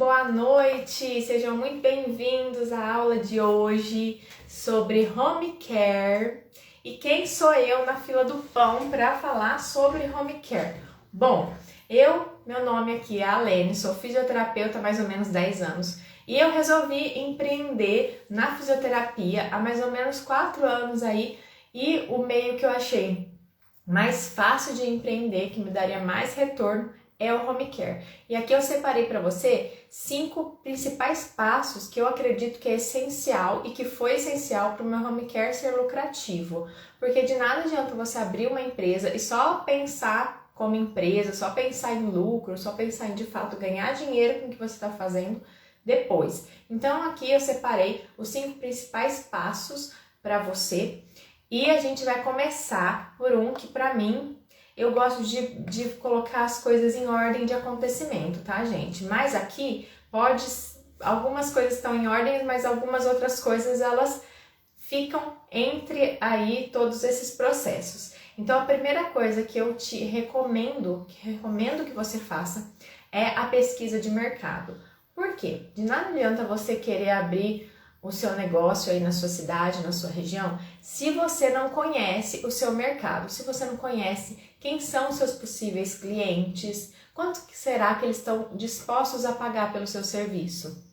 boa noite! Sejam muito bem-vindos à aula de hoje sobre home care. E quem sou eu na fila do pão para falar sobre home care? Bom, meu nome aqui é Alene, sou fisioterapeuta há mais ou menos 10 anos e eu resolvi empreender na fisioterapia há mais ou menos 4 anos aí, e o meio que eu achei mais fácil de empreender, que me daria mais retorno, é o home care. E aqui eu separei para você 5 principais passos que eu acredito que é essencial e que foi essencial para o meu home care ser lucrativo. Porque de nada adianta você abrir uma empresa e só pensar como empresa, só pensar em lucro, só pensar em de fato ganhar dinheiro com o que você está fazendo depois. Então aqui eu separei os 5 principais passos para você e a gente vai começar por um que para mim eu gosto de colocar as coisas em ordem de acontecimento, tá, gente? Mas aqui algumas coisas estão em ordem, mas algumas outras coisas elas ficam entre aí todos esses processos. Então a primeira coisa que eu te recomendo que você faça é a pesquisa de mercado. Por quê? De nada adianta você querer abrir o seu negócio aí na sua cidade, na sua região, se você não conhece o seu mercado, se você não conhece quem são os seus possíveis clientes, quanto que será que eles estão dispostos a pagar pelo seu serviço,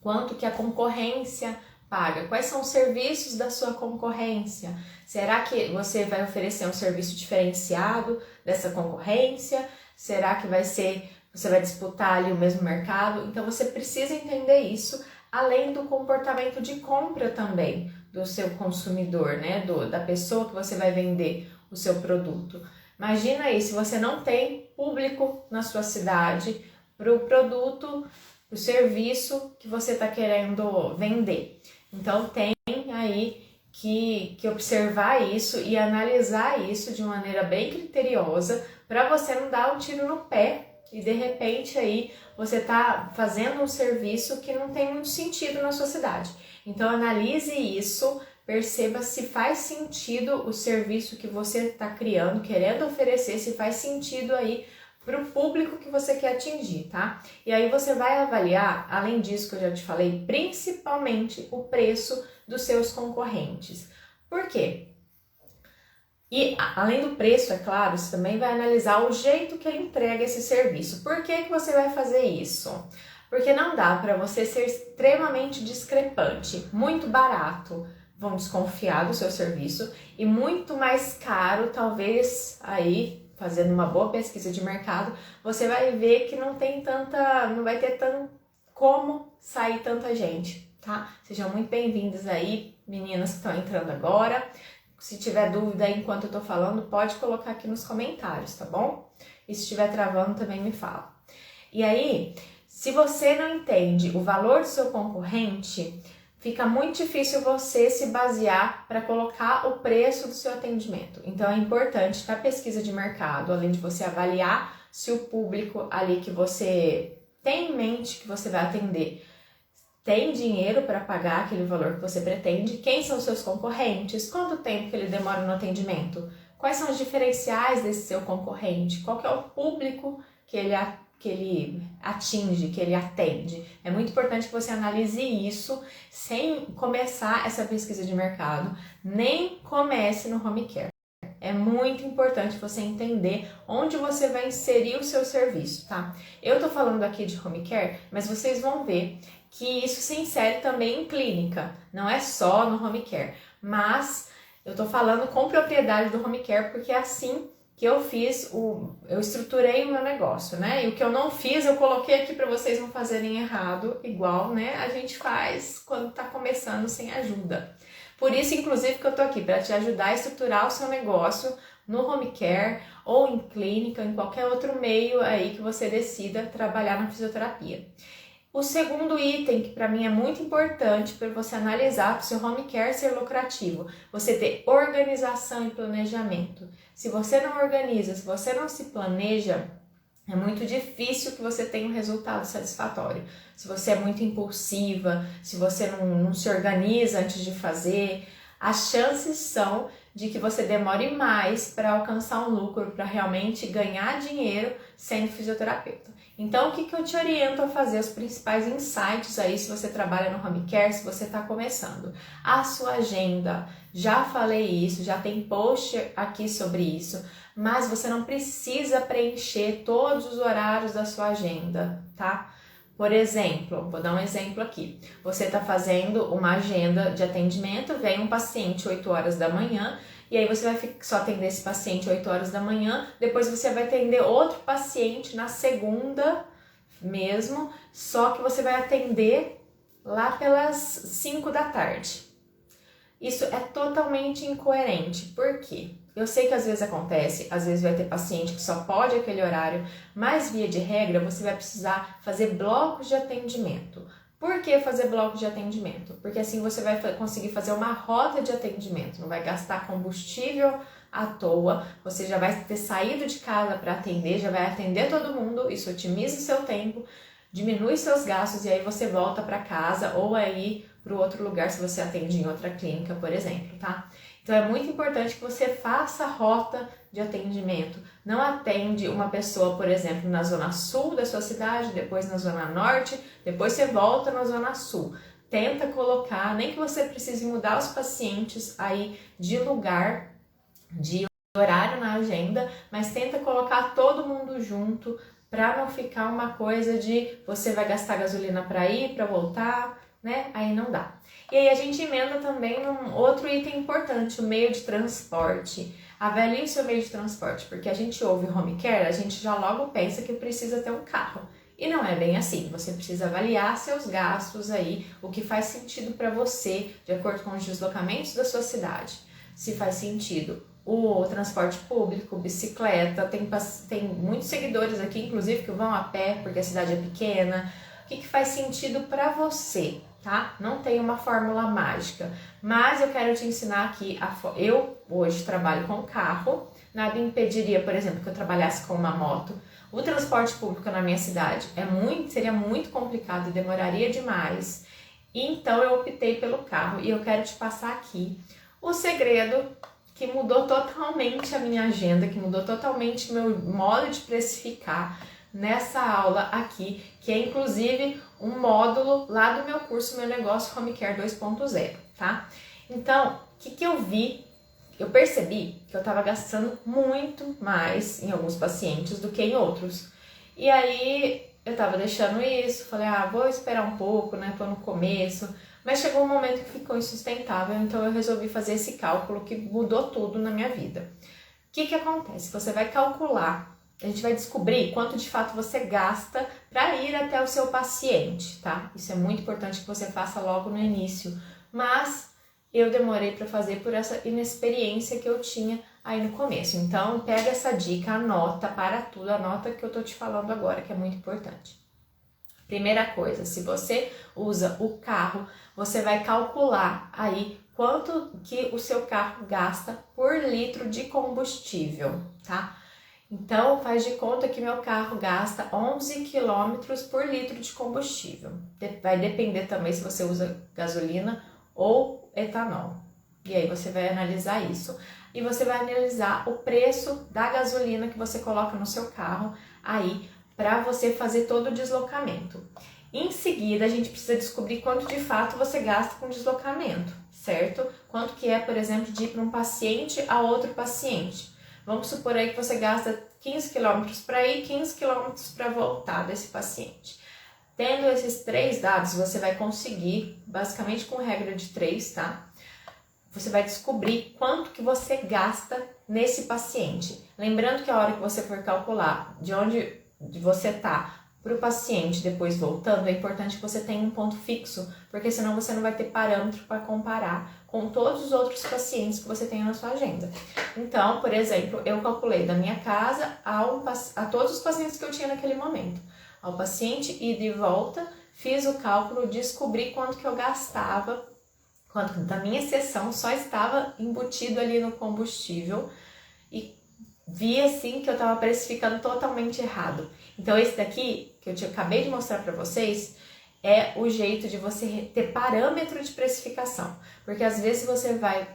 quanto que a concorrência paga, quais são os serviços da sua concorrência, será que você vai oferecer um serviço diferenciado dessa concorrência, será que você vai disputar ali o mesmo mercado? Então você precisa entender isso, além do comportamento de compra também do seu consumidor, né? Da pessoa que você vai vender o seu produto. Imagina aí, se você não tem público na sua cidade para o produto, o serviço que você está querendo vender. Então tem aí que observar isso e analisar isso de maneira bem criteriosa para você não dar um tiro no pé e de repente aí você está fazendo um serviço que não tem muito sentido na sua cidade. Então analise isso, perceba se faz sentido o serviço que você está criando, querendo oferecer, se faz sentido aí para o público que você quer atingir, tá? E aí você vai avaliar, além disso que eu já te falei, principalmente o preço dos seus concorrentes. Por quê? E além do preço, é claro, você também vai analisar o jeito que ele entrega esse serviço. Por que você vai fazer isso? Porque não dá para você ser extremamente discrepante, muito barato, vão desconfiar do seu serviço, e muito mais caro, talvez aí, fazendo uma boa pesquisa de mercado, você vai ver que não vai ter como sair tanta gente, tá? Sejam muito bem-vindos aí, meninas que estão entrando agora. Se tiver dúvida enquanto eu tô falando, pode colocar aqui nos comentários, tá bom? E se estiver travando, também me fala. E aí, se você não entende o valor do seu concorrente, fica muito difícil você se basear para colocar o preço do seu atendimento. Então é importante na pesquisa de mercado, além de você avaliar se o público ali que você tem em mente que você vai atender tem dinheiro para pagar aquele valor que você pretende, quem são os seus concorrentes, quanto tempo que ele demora no atendimento, quais são os diferenciais desse seu concorrente, qual que é o público que ele atinge, que ele atende. É muito importante que você analise isso sem começar essa pesquisa de mercado, nem comece no home care. É muito importante você entender onde você vai inserir o seu serviço, tá? Eu tô falando aqui de home care, mas vocês vão ver que isso se insere também em clínica, não é só no home care, mas eu tô falando com propriedade do home care porque é assim que eu eu estruturei o meu negócio, né? E o que eu não fiz, eu coloquei aqui para vocês não fazerem errado, igual, né? A gente faz quando tá começando sem ajuda. Por isso, inclusive, que eu tô aqui para te ajudar a estruturar o seu negócio no home care ou em clínica, em qualquer outro meio aí que você decida trabalhar na fisioterapia. O segundo item, que para mim é muito importante para você analisar para o seu home care ser lucrativo, você ter organização e planejamento. Se você não organiza, se você não se planeja, é muito difícil que você tenha um resultado satisfatório. Se você é muito impulsiva, se você não se organiza antes de fazer, as chances são de que você demore mais para alcançar um lucro, para realmente ganhar dinheiro sendo fisioterapeuta. Então, o que eu te oriento a fazer? Os principais insights aí, se você trabalha no home care, se você está começando. A sua agenda, já falei isso, já tem post aqui sobre isso, mas você não precisa preencher todos os horários da sua agenda, tá? Por exemplo, vou dar um exemplo aqui. Você está fazendo uma agenda de atendimento, vem um paciente 8 horas da manhã, e aí você vai só atender esse paciente 8 horas da manhã, depois você vai atender outro paciente na segunda mesmo, só que você vai atender lá pelas 5 da tarde. Isso é totalmente incoerente. Por quê? Eu sei que às vezes acontece, às vezes vai ter paciente que só pode aquele horário, mas via de regra você vai precisar fazer blocos de atendimento. Por que fazer blocos de atendimento? Porque assim você vai conseguir fazer uma rota de atendimento, não vai gastar combustível à toa, você já vai ter saído de casa para atender, já vai atender todo mundo, isso otimiza o seu tempo, diminui seus gastos e aí você volta para casa ou aí para o outro lugar se você atende em outra clínica, por exemplo, tá? Então é muito importante que você faça a rota de atendimento. Não atende uma pessoa, por exemplo, na zona sul da sua cidade, depois na zona norte, depois você volta na zona sul. Tenta colocar, nem que você precise mudar os pacientes aí de lugar, de horário na agenda, mas tenta colocar todo mundo junto para não ficar uma coisa de você vai gastar gasolina para ir, para voltar, né? Aí não dá. E aí a gente emenda também um outro item importante, o meio de transporte. Avalie o seu meio de transporte, porque a gente ouve home care, a gente já logo pensa que precisa ter um carro. E não é bem assim, você precisa avaliar seus gastos aí, o que faz sentido para você, de acordo com os deslocamentos da sua cidade. Se faz sentido o transporte público, bicicleta, tem muitos seguidores aqui, inclusive, que vão a pé, porque a cidade é pequena. O que faz sentido para você, tá? Não tem uma fórmula mágica, mas eu quero te ensinar aqui, eu hoje trabalho com carro, nada impediria, por exemplo, que eu trabalhasse com uma moto. O transporte público na minha cidade seria muito complicado e demoraria demais, então eu optei pelo carro e eu quero te passar aqui o segredo que mudou totalmente a minha agenda, que mudou totalmente meu modo de precificar nessa aula aqui, que é inclusive um módulo lá do meu curso Meu Negócio Home Care 2.0, tá? Então, o que eu vi? Eu percebi que eu estava gastando muito mais em alguns pacientes do que em outros. E aí eu estava deixando isso, falei, vou esperar um pouco, né? Tô no começo. Mas chegou um momento que ficou insustentável, então eu resolvi fazer esse cálculo que mudou tudo na minha vida. O que acontece? Você vai calcular, a gente vai descobrir quanto de fato você gasta para ir até o seu paciente, tá? Isso é muito importante que você faça logo no início, mas eu demorei para fazer por essa inexperiência que eu tinha aí no começo. Então, pega essa dica, anota para tudo, anota que eu tô te falando agora, que é muito importante. Primeira coisa, se você usa o carro, você vai calcular aí quanto que o seu carro gasta por litro de combustível, tá? Então, faz de conta que meu carro gasta 11 km por litro de combustível. Vai depender também se você usa gasolina ou etanol. E aí você vai analisar isso. E você vai analisar o preço da gasolina que você coloca no seu carro aí para você fazer todo o deslocamento. Em seguida, a gente precisa descobrir quanto de fato você gasta com deslocamento, certo? Quanto que é, por exemplo, de ir para um paciente a outro paciente. Vamos supor aí que você gasta 15 km para ir, 15 km para voltar desse paciente. Tendo esses 3 dados, você vai conseguir, basicamente com regra de 3, tá? Você vai descobrir quanto que você gasta nesse paciente. Lembrando que a hora que você for calcular de onde você tá para o paciente depois voltando, é importante que você tenha um ponto fixo, porque senão você não vai ter parâmetro para comparar com todos os outros pacientes que você tem na sua agenda. Então, por exemplo, eu calculei da minha casa a todos os pacientes que eu tinha naquele momento. Ao paciente ida e volta, fiz o cálculo, descobri quanto que eu gastava, quanto da minha sessão só estava embutido ali no combustível e vi assim que eu estava precificando totalmente errado. Então esse daqui, que eu acabei de mostrar para vocês, é o jeito de você ter parâmetro de precificação. Porque às vezes você vai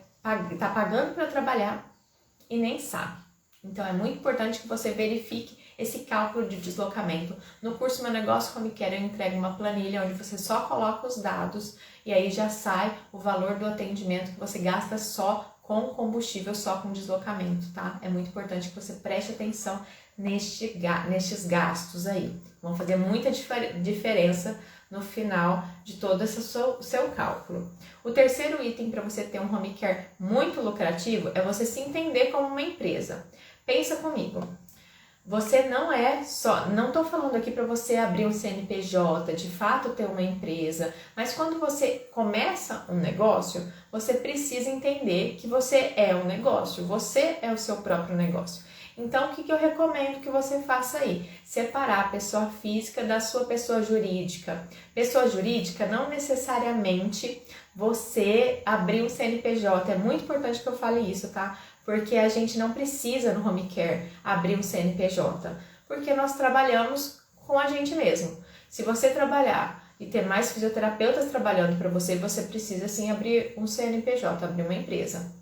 tá pagando para trabalhar e nem sabe. Então é muito importante que você verifique esse cálculo de deslocamento. No curso Meu Negócio Home Care eu entrego uma planilha onde você só coloca os dados e aí já sai o valor do atendimento que você gasta só com combustível, só com deslocamento, tá? É muito importante que você preste atenção nestes gastos aí. Vão fazer muita diferença no final de todo esse seu cálculo. O terceiro item para você ter um home care muito lucrativo é você se entender como uma empresa. Pensa comigo. Você não é só, não estou falando aqui para você abrir um CNPJ, de fato ter uma empresa, mas quando você começa um negócio, você precisa entender que você é um negócio, você é o seu próprio negócio. Então, o que eu recomendo que você faça aí? Separar a pessoa física da sua pessoa jurídica. Pessoa jurídica, não necessariamente você abrir um CNPJ, é muito importante que eu fale isso, tá? Porque a gente não precisa no home care abrir um CNPJ, porque nós trabalhamos com a gente mesmo. Se você trabalhar e ter mais fisioterapeutas trabalhando para você, você precisa sim abrir um CNPJ, abrir uma empresa.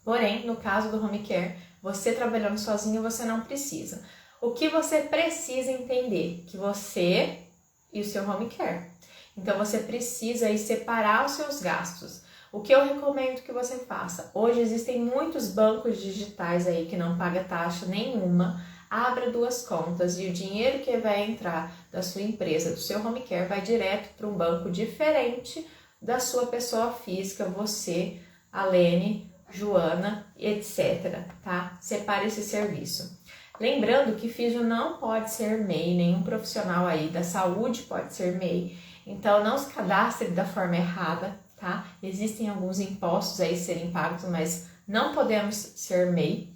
Porém, no caso do home care, você trabalhando sozinho, você não precisa. O que você precisa entender? Que você e o seu home care. Então, você precisa aí separar os seus gastos. O que eu recomendo que você faça? Hoje existem muitos bancos digitais aí que não pagam taxa nenhuma. Abra 2 contas e o dinheiro que vai entrar da sua empresa, do seu home care, vai direto para um banco diferente da sua pessoa física, você, Alene, Joana, etc, tá? Separe esse serviço. Lembrando que fisio não pode ser MEI, nenhum profissional aí da saúde pode ser MEI, então não se cadastre da forma errada, tá? Existem alguns impostos aí serem pagos, mas não podemos ser MEI.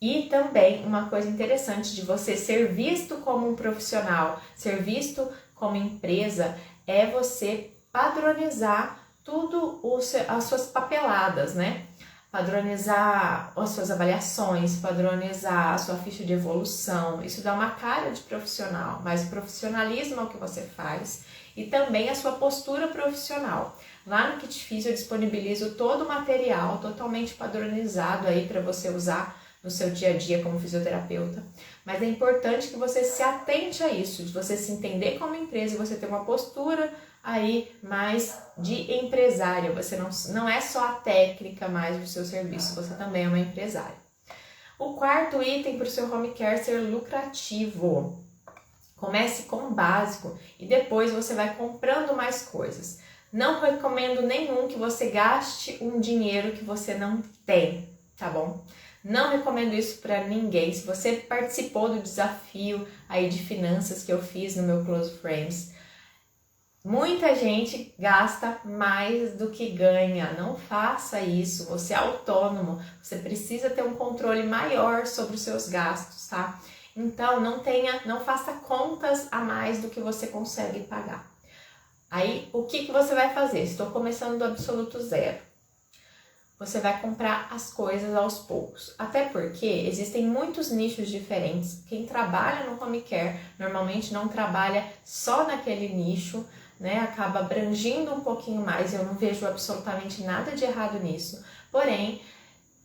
E também uma coisa interessante de você ser visto como um profissional, ser visto como empresa, é você padronizar tudo as suas papeladas, né? Padronizar as suas avaliações, padronizar a sua ficha de evolução. Isso dá uma cara de profissional, mas o profissionalismo é o que você faz e também a sua postura profissional. Lá no Kit Physio eu disponibilizo todo o material totalmente padronizado aí para você usar no seu dia a dia como fisioterapeuta. Mas é importante que você se atente a isso, de você se entender como empresa e você ter uma postura aí mais de empresária. Você não é só a técnica mais do seu serviço, você também é uma empresária. O quarto item para o seu home care ser lucrativo. Comece com o básico e depois você vai comprando mais coisas. Não recomendo nenhum que você gaste um dinheiro que você não tem, tá bom? Não recomendo isso para ninguém. Se você participou do desafio aí de finanças que eu fiz no meu Close Friends, muita gente gasta mais do que ganha. Não faça isso. Você é autônomo. Você precisa ter um controle maior sobre os seus gastos, tá? Então não faça contas a mais do que você consegue pagar. Aí, o que você vai fazer? Estou começando do absoluto zero. Você vai comprar as coisas aos poucos. Até porque existem muitos nichos diferentes. Quem trabalha no home care normalmente não trabalha só naquele nicho, né? Acaba abrangindo um pouquinho mais. Eu não vejo absolutamente nada de errado nisso. Porém,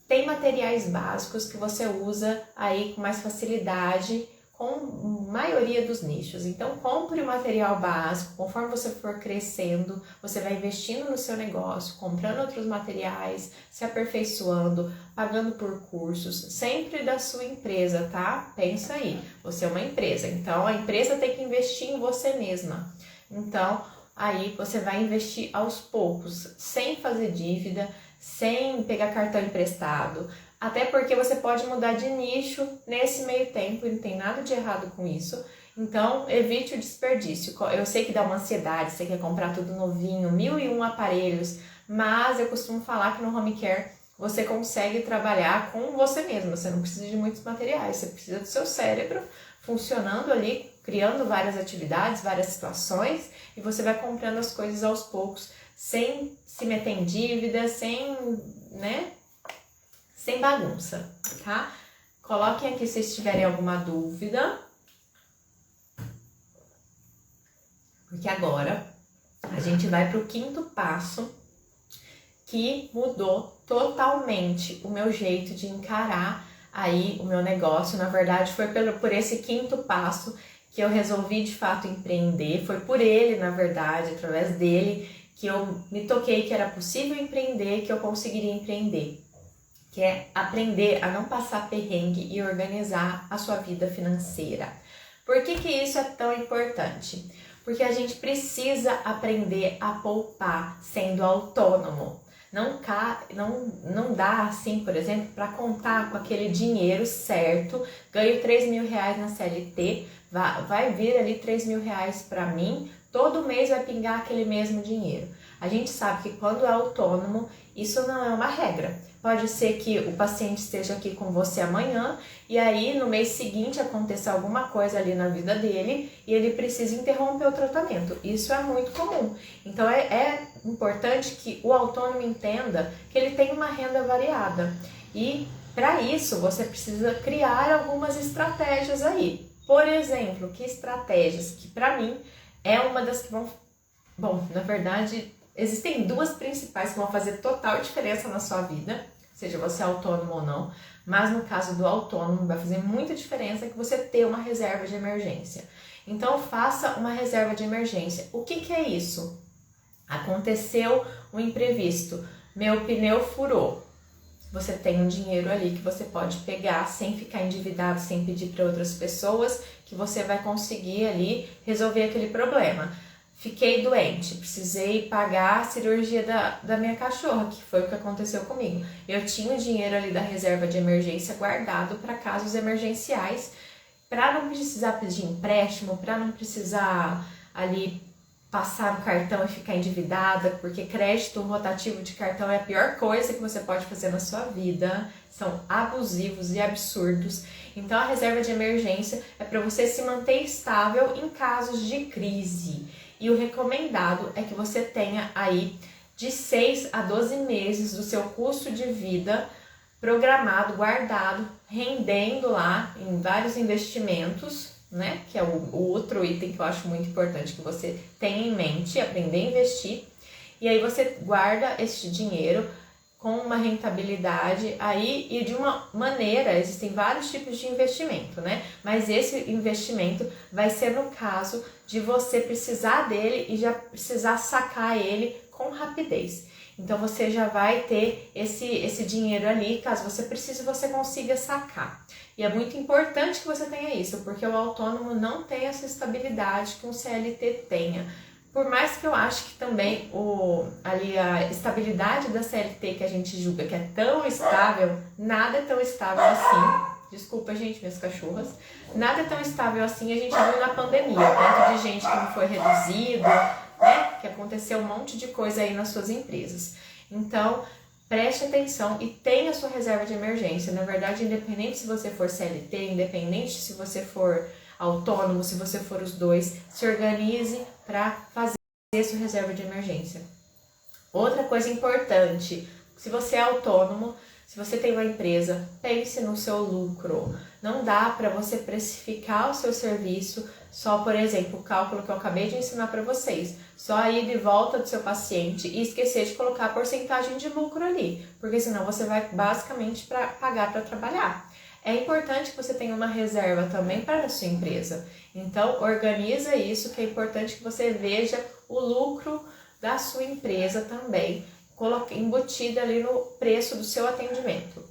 tem materiais básicos que você usa aí com mais facilidade com a maioria dos nichos. Então, compre o material básico, conforme você for crescendo, você vai investindo no seu negócio, comprando outros materiais, se aperfeiçoando, pagando por cursos, sempre da sua empresa, tá? Pensa aí, você é uma empresa, então a empresa tem que investir em você mesma. Então, aí você vai investir aos poucos, sem fazer dívida, sem pegar cartão emprestado, até porque você pode mudar de nicho nesse meio tempo e não tem nada de errado com isso. Então, evite o desperdício. Eu sei que dá uma ansiedade, você quer comprar tudo novinho, 1001 aparelhos, mas eu costumo falar que no home care você consegue trabalhar com você mesmo. Você não precisa de muitos materiais, você precisa do seu cérebro funcionando ali, criando várias atividades, várias situações, e você vai comprando as coisas aos poucos, sem se meter em dívida, sem bagunça, tá? Coloquem aqui se vocês tiverem alguma dúvida. Porque agora a gente vai para o quinto passo, que mudou totalmente o meu jeito de encarar aí o meu negócio. Na verdade, foi por esse quinto passo que eu resolvi de fato empreender. Foi por ele, na verdade, através dele, que eu me toquei que era possível empreender, que eu conseguiria empreender. Que é aprender a não passar perrengue e organizar a sua vida financeira. Por que isso é tão importante? Porque a gente precisa aprender a poupar sendo autônomo. Não dá assim, por exemplo, para contar com aquele dinheiro certo. Ganho 3 mil reais na CLT, vai vir ali 3 mil reais para mim, todo mês vai pingar aquele mesmo dinheiro. A gente sabe que quando é autônomo, isso não é uma regra. Pode ser que o paciente esteja aqui com você amanhã e aí no mês seguinte aconteça alguma coisa ali na vida dele e ele precisa interromper o tratamento. Isso é muito comum. Então é importante que o autônomo entenda que ele tem uma renda variada. E para isso você precisa criar algumas estratégias aí. Por exemplo, que estratégias? Que para mim é uma das que vão... Bom, na verdade, existem duas principais que vão fazer total diferença na sua vida, seja você autônomo ou não, mas no caso do autônomo vai fazer muita diferença que você ter uma reserva de emergência. Então faça uma reserva de emergência. O que é isso? Aconteceu um imprevisto, meu pneu furou. Você tem um dinheiro ali que você pode pegar sem ficar endividado, sem pedir para outras pessoas, que você vai conseguir ali resolver aquele problema. Fiquei doente, precisei pagar a cirurgia da minha cachorra, que foi o que aconteceu comigo. Eu tinha o dinheiro ali da reserva de emergência guardado para casos emergenciais, para não precisar pedir empréstimo, para não precisar ali passar no cartão e ficar endividada, porque crédito rotativo de cartão é a pior coisa que você pode fazer na sua vida. São abusivos e absurdos. Então a reserva de emergência é para você se manter estável em casos de crise. E o recomendado é que você tenha aí de 6 a 12 meses do seu custo de vida programado, guardado, rendendo lá em vários investimentos, né? Que é o outro item que eu acho muito importante que você tenha em mente, aprender a investir. E aí você guarda este dinheiro com uma rentabilidade aí e de uma maneira, existem vários tipos de investimento, né? Mas esse investimento vai ser no caso de você precisar dele e já precisar sacar ele com rapidez. Então você já vai ter esse dinheiro ali, caso você precise, você consiga sacar. E é muito importante que você tenha isso, porque o autônomo não tem essa estabilidade que um CLT tenha. Por mais que eu acho que também a estabilidade da CLT que a gente julga que é tão estável, nada é tão estável assim. Desculpa, gente, minhas cachorras. Nada é tão estável assim, a gente viu na pandemia. Tanto de gente que não foi reduzido, né? Que aconteceu um monte de coisa aí nas suas empresas. Então, preste atenção e tenha a sua reserva de emergência. Na verdade, independente se você for CLT, independente se você for autônomo, se você for os dois, se organize para fazer sua reserva de emergência. Outra coisa importante, se você é autônomo, se você tem uma empresa, pense no seu lucro. Não dá para você precificar o seu serviço só, por exemplo, o cálculo que eu acabei de ensinar para vocês, só ir de volta do seu paciente e esquecer de colocar a porcentagem de lucro ali, porque senão você vai basicamente pagar para trabalhar. É importante que você tenha uma reserva também para a sua empresa. Então, organiza isso, que é importante que você veja o lucro da sua empresa também, embutida ali no preço do seu atendimento.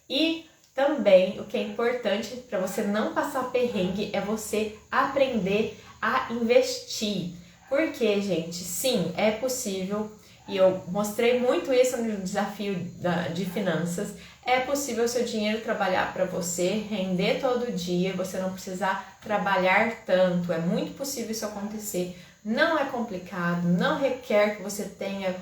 E também, o que é importante para você não passar perrengue é você aprender a investir. Porque, gente, sim, é possível, e eu mostrei muito isso no desafio de finanças, é possível o seu dinheiro trabalhar para você, render todo dia, você não precisar trabalhar tanto, é muito possível isso acontecer. Não é complicado, não requer que você tenha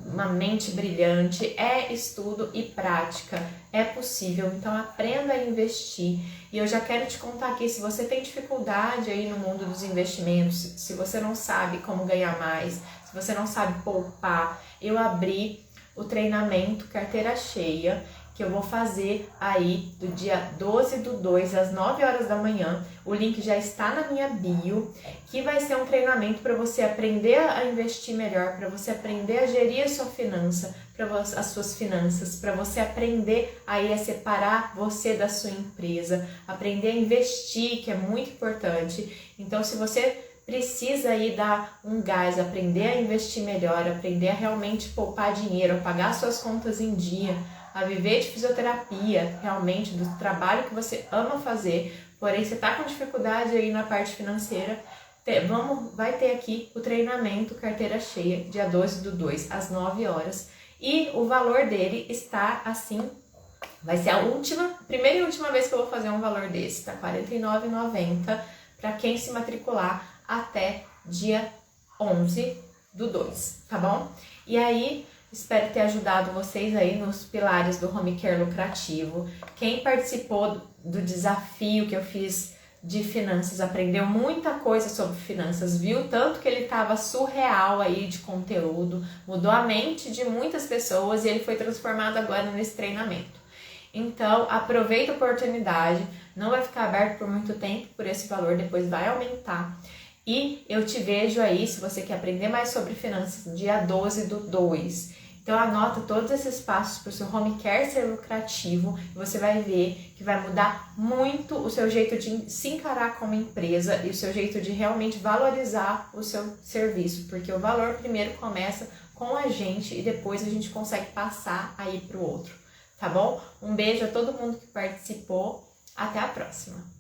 uma mente brilhante, é estudo e prática, é possível, então aprenda a investir. E eu já quero te contar aqui, se você tem dificuldade aí no mundo dos investimentos, se você não sabe como ganhar mais, se você não sabe poupar, eu abri o treinamento Carteira Cheia, que eu vou fazer aí do dia 12/2 às 9 horas da manhã. O link já está na minha bio, que vai ser um treinamento para você aprender a investir melhor, para você aprender a gerir a sua finança, as suas finanças, para você aprender aí a separar você da sua empresa, aprender a investir, que é muito importante. Então, se você precisa aí dar um gás, aprender a investir melhor, aprender a realmente poupar dinheiro, a pagar suas contas em dia, a viver de fisioterapia, realmente do trabalho que você ama fazer, porém você está com dificuldade aí na parte financeira, vai ter aqui o treinamento Carteira Cheia, dia 12/2 às 9 horas. E o valor dele está assim, vai ser a primeira e última vez que eu vou fazer um valor desse, tá? R$ 49,90 para quem se matricular até dia 11/2, tá bom? E aí, espero ter ajudado vocês aí nos pilares do Home Care lucrativo. Quem participou do desafio que eu fiz de finanças, aprendeu muita coisa sobre finanças, viu tanto que ele estava surreal aí de conteúdo, mudou a mente de muitas pessoas e ele foi transformado agora nesse treinamento. Então, aproveita a oportunidade, não vai ficar aberto por muito tempo por esse valor, depois vai aumentar. E eu te vejo aí, se você quer aprender mais sobre finanças, dia 12/2. Então anota todos esses passos para o seu home care ser lucrativo e você vai ver que vai mudar muito o seu jeito de se encarar como empresa e o seu jeito de realmente valorizar o seu serviço, porque o valor primeiro começa com a gente e depois a gente consegue passar aí para o outro, tá bom? Um beijo a todo mundo que participou, até a próxima!